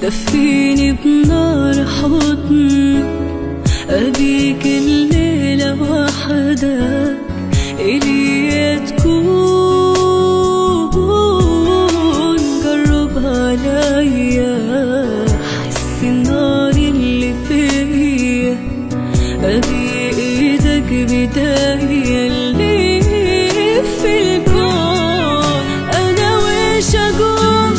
دفيني بنار حضنك، أبيك الليلة وحدك إلي تكون، قرب عليا حس النار اللي فيا، أبي إيدك بداية اللي في الكون. أنا ويش أقول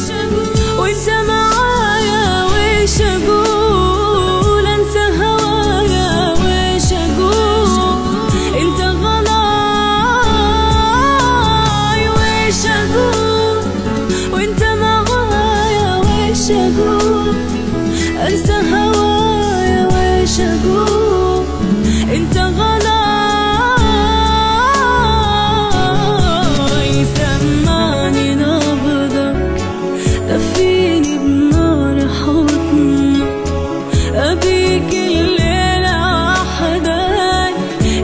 وإنت معايا، ويش أقول أنسى هوايا، ويش أقول أنت غلاي، ويش أقول وإنت معايا، ويش أقول أنسى هوايا، ويش أقول أنت غلاي. سمعني نبضك، دفيني بنار حضنك، أبيك الليلة وحدك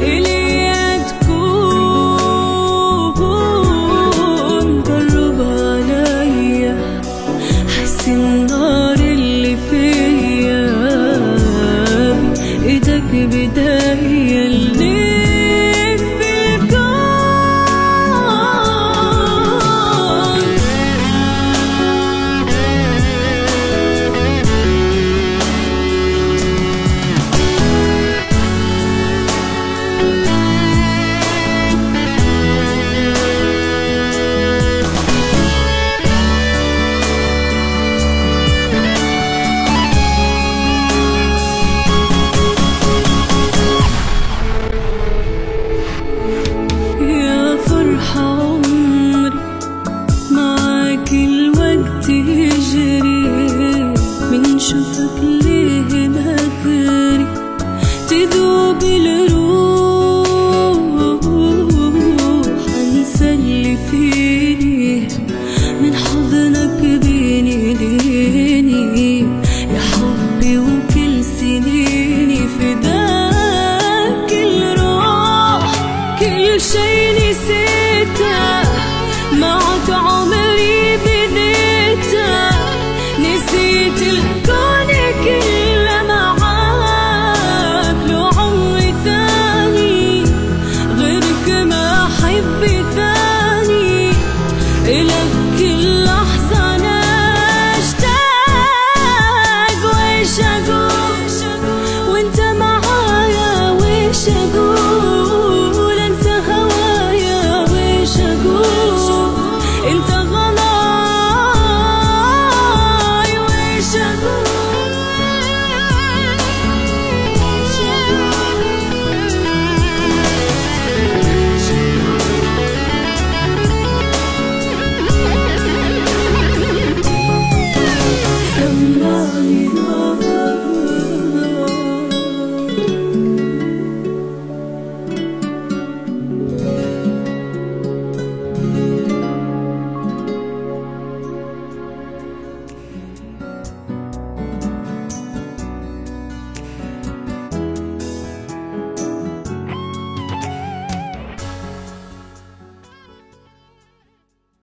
إلي تكون، قرب عليا حس النار اللي فيا، بإيدك بداية اللي شوفك ليه ناكري تذوب الروح، انسى اللي فيني من حضنك بيني ليني يا حبي، وكل سنيني فداك الروح، كل شي نسيته معك عمري بديته، نسيت الكون كله معاك، لو عمري ثاني غيرك ما أحب ثاني.